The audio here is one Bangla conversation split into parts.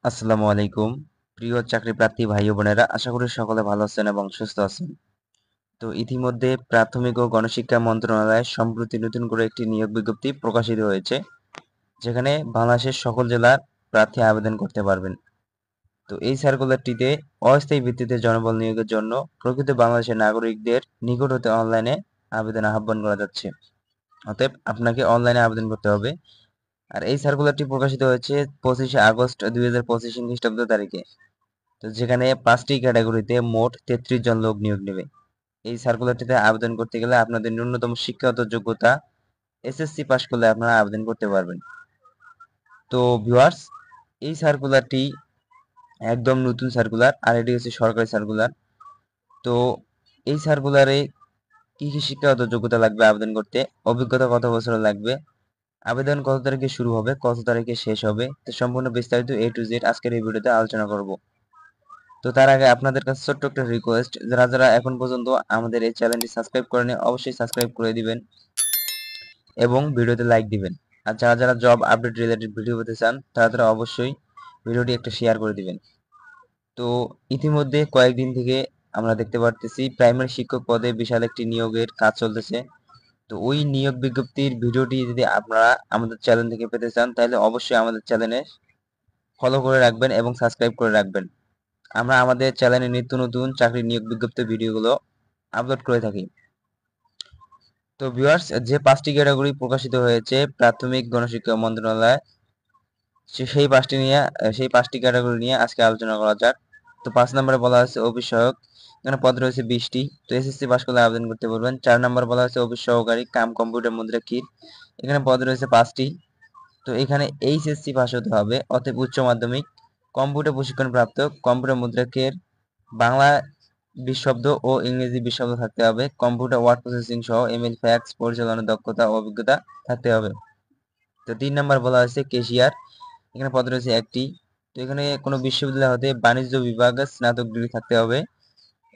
আসসালামু আলাইকুম। প্রিয় চাকরি প্রার্থী ভাই ও বোনেরা, আশা করি সকলে ভালো আছেন এবং সুস্থ আছেন। তো ইতিমধ্যে প্রাথমিক ও গণশিক্ষা মন্ত্রণালয় সম্প্রতি নতুন করে একটি নিয়োগ বিজ্ঞপ্তি প্রকাশিত হয়েছে, যেখানে বাংলাদেশের সকল জেলার প্রার্থী আবেদন করতে পারবেন। তো এই সার্কুলারটিতে অস্থায়ী ভিত্তিতে জনবল নিয়োগের জন্য প্রকৃত বাংলাদেশের নাগরিকদের নিকট হতে অনলাইনে আবেদন আহ্বান করা যাচ্ছে। অতএব আপনাকে অনলাইনে আবেদন করতে হবে। আর এই সার্কুলারটি প্রকাশিত হয়েছে 25শে আগস্ট 2025 খ্রিস্টাব্দ তারিখে। তো যেখানে 5টি ক্যাটাগরিতে মোট 33 জন লোক নিয়োগ নেবে। এই সার্কুলারটিতে আবেদন করতে গেলে আপনাদের ন্যূনতম শিক্ষাগত যোগ্যতা এসএসসি পাস করলে আপনারা আবেদন করতে পারবেন। তো ভিউয়ার্স, এই সার্কুলারটি একদম নতুন সার্কুলার, আর এটি হচ্ছে সরকারি সার্কুলার। তো এই সার্কুলারে কি কি শিক্ষাগত যোগ্যতা লাগবে আবেদন করতে, অভিজ্ঞতা কত বছর লাগবে, আবেদন কত তারিখে শুরু হবে, কত তারিখে শেষ হবে, তো সম্পূর্ণ বিস্তারিত A to Z আজকের এই ভিডিওতে আলোচনা করব। তো তার আগে আপনাদের কাছে ছোট্ট একটা রিকোয়েস্ট, যারা যারা এখন পর্যন্ত আমাদের এই চ্যানেলটি সাবস্ক্রাইব করেনি অবশ্যই সাবস্ক্রাইব করে দিবেন এবং ভিডিওতে লাইক দিবেন। আর যারা যারা জব আপডেট রিলেটেড ভিডিও পেতে চান তারা তারা অবশ্যই ভিডিওটি একটা শেয়ার করে দিবেন। তো ইতিমধ্যে কয়েকদিন থেকে আমরা দেখতে পারতেছি প্রাইমারি শিক্ষক পদে বিশাল একটি নিয়োগের কাজ চলতেছে। তো ওই নিয়োগ বিজ্ঞপ্তির ভিডিওটি যদি আপনারা আমাদের চ্যানেল থেকে পেতে চান তাহলে অবশ্যই আমাদের চ্যানেলে ফলো করে রাখবেন এবং সাবস্ক্রাইব করে রাখবেন। আমরা আমাদের চ্যানেলে নিত্য নতুন চাকরি নিয়োগ বিজ্ঞপ্তি ভিডিওগুলো আপলোড করে থাকি। তো ভিউয়ার্স, যে 5টি ক্যাটাগরি প্রকাশিত হয়েছে প্রাথমিক গণশিক্ষা মন্ত্রণালয়, সেই 5টি ক্যাটাগরি নিয়ে আজকে আলোচনা করা যাক। তো 5 নম্বরে বলা হয়েছে অফিস সহায়ক, এখানে পদ রয়েছে 20টি। তো এসএসসি পাস করলে আবেদন করতে পারবেন। 4 নম্বর বলা হয়েছে অফিস সহকারী কাম কম্পিউটার মুদ্রাক্ষীর, এখানে পদ রয়েছে 5টি। তো এখানে এইচএসসি পাস হতে হবে, অতএব উচ্চ মাধ্যমিক। কম্পিউটার প্রশিক্ষণ প্রাপ্ত কম্পিউটার মুদ্রাক্ষের বাংলা 20 শব্দ ও ইংরেজি 20 শব্দ থাকতে হবে। কম্পিউটার ওয়ার্ড প্রসেসিং সহ এমএল ফ্যাক্স পরিচালনার দক্ষতা ও অভিজ্ঞতা থাকতে হবে। তো 3 নাম্বার বলা হয়েছে ক্যাশিয়ার, এখানে পদ রয়েছে 1টি। তো এখানে কোনো বিশ্ববিদ্যালয় হতে বাণিজ্য বিভাগে স্নাতক ডিগ্রি থাকতে হবে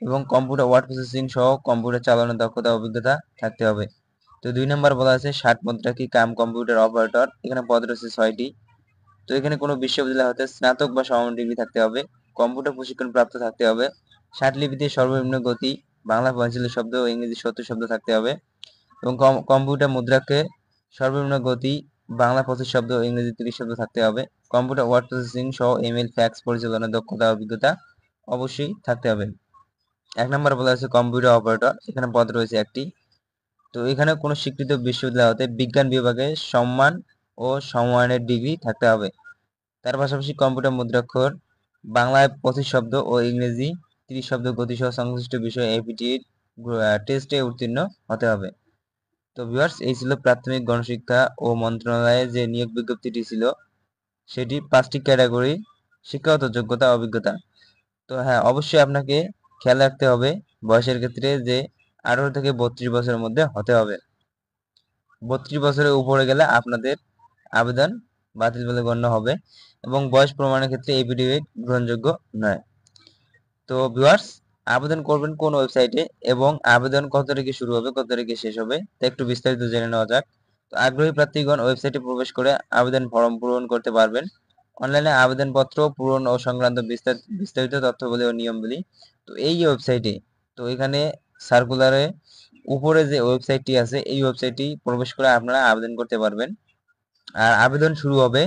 এবং কম্পিউটার ওয়ার্ড প্রসেসিং সহ কম্পিউটার চালানোর দক্ষতা ও অভিজ্ঞতা থাকতে হবে। তো 2 নাম্বার বলা আছে 60 মুদ্রাক্ষী কাম কম্পিউটার অপারেটর, এখানে পদ রয়েছে 6টি। তো এখানে কোনো বিশ্ববিদ্যালয় হতে স্নাতক বা সমমান ডিগ্রি থাকতে হবে, কম্পিউটার প্রশিক্ষণ প্রাপ্ত থাকতে হবে, ষাটলিপিতে সর্বনিম্ন গতি বাংলা 45 শব্দ ও ইংরেজি 70 শব্দ থাকতে হবে এবং কম্পিউটার মুদ্রাকে সর্বনিম্ন গতি বাংলা 25 শব্দ ও ইংরেজি 30 শব্দ থাকতে হবে। কম্পিউটার ওয়ার্ড প্রসেসিং সহ ইমেল ফ্যাক্স পরিচালনার দক্ষতা অভিজ্ঞতা অবশ্যই থাকতে হবে। 1 নম্বর বলা হয়েছে কম্পিউটার অপারেটর, এখানে পদ রয়েছে 1টি। তো এখানে কোনো স্বীকৃত বিশ্ববিদ্যালয় হতে বিজ্ঞান বিভাগে সম্মান ও সমমানের ডিগ্রি থাকতে হবে। তার পাশাপাশি কম্পিউটার মুদ্রাক্ষর বাংলায় 25 শব্দ ও ইংরেজি 30 শব্দ গতিসহ সংশ্লিষ্ট বিষয়ে এপিটির টেস্টে উত্তীর্ণ হতে হবে। তো ভিউয়ার্স, এই ছিল প্রাথমিক গণশিক্ষা ও মন্ত্রণালয়ে যে নিয়োগ বিজ্ঞপ্তিটি ছিল, সেটি 5টি ক্যাটাগরি শিক্ষাগত যোগ্যতা অভিজ্ঞতা। তো হ্যাঁ, অবশ্যই আপনাকে খেয়াল রাখতে হবে বয়সের ক্ষেত্রে যে 18 থেকে 32 বছরের মধ্যে হতে হবে। 32 বছরের উপরে গেলে আপনাদের আবেদন বাতিল বলে গণ্য হবে এবং বয়স প্রমাণের ক্ষেত্রে এফিডেভিট গ্রহণযোগ্য নয়। তো ভিউয়ার্স, আবেদন করবেন কোন ওয়েবসাইটে এবং আবেদন কত তারিখে শুরু হবে, কত তারিখে শেষ হবে, তা একটু বিস্তারিত জেনে নেওয়া যাক। তো আগ্রহী প্রার্থীগণ ওয়েবসাইটে প্রবেশ করে আবেদন ফর্ম পূরণ করতে পারবেন। অনলাইনে আবেদনপত্র পূরণ ও সংক্রান্ত বিস্তারিত তথ্যাবলী ও নিয়মাবলী তো এই ওয়েবসাইটে। তো এখানে সার্কুলারে উপরে যে ওয়েবসাইটটি আছে এই ওয়েবসাইটটি প্রবেশ করে আপনারা আবেদন করতে পারবেন। আর আবেদন শুরু হবে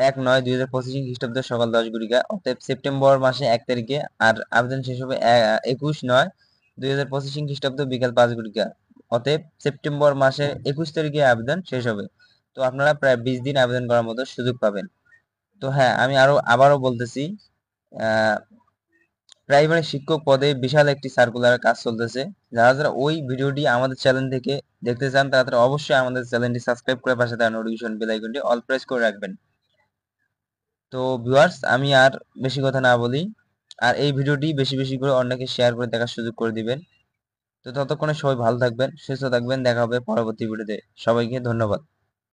1/9/2025 খ্রিস্টাব্দ সকাল 10 ঘটিকা, অর্থাৎ সেপ্টেম্বর মাসে 1 তারিখে। আর আবেদন শেষ হবে 21/9/2025 খ্রিস্টাব্দ বিকাল 5 ঘটিকা, অতএব সেপ্টেম্বর মাসের 21 তারিখে আবেদন শেষ হবে। তো আপনারা প্রায় 20 দিন আবেদন করার মতো সুযোগ পাবেন। তো হ্যাঁ, আমি আবারও বলতেছি, আহ প্রাইমারি শিক্ষক পদে বিশাল একটি সার্কুলার কাজ চলতেছে। যারা যারা ওই ভিডিওটি আমাদের চ্যানেল থেকে দেখতে চান তারা তারা অবশ্যই আমাদের চ্যানেলটি সাবস্ক্রাইব করে পাশে থাকা নোটিফিকেশন বেল আইকনটি অল প্রেস করে রাখবেন। তো ভিউয়ার্স, আমি আর বেশি কথা না বলি, আর এই ভিডিওটি বেশি বেশি করে অন্যকে শেয়ার করে দেখার সুযোগ করে দিবেন। তো ততক্ষণে সবাই ভালো থাকবেন, সুস্থ থাকবেন, দেখা হবে পরবর্তী ভিডিওতে। সবাইকে ধন্যবাদ।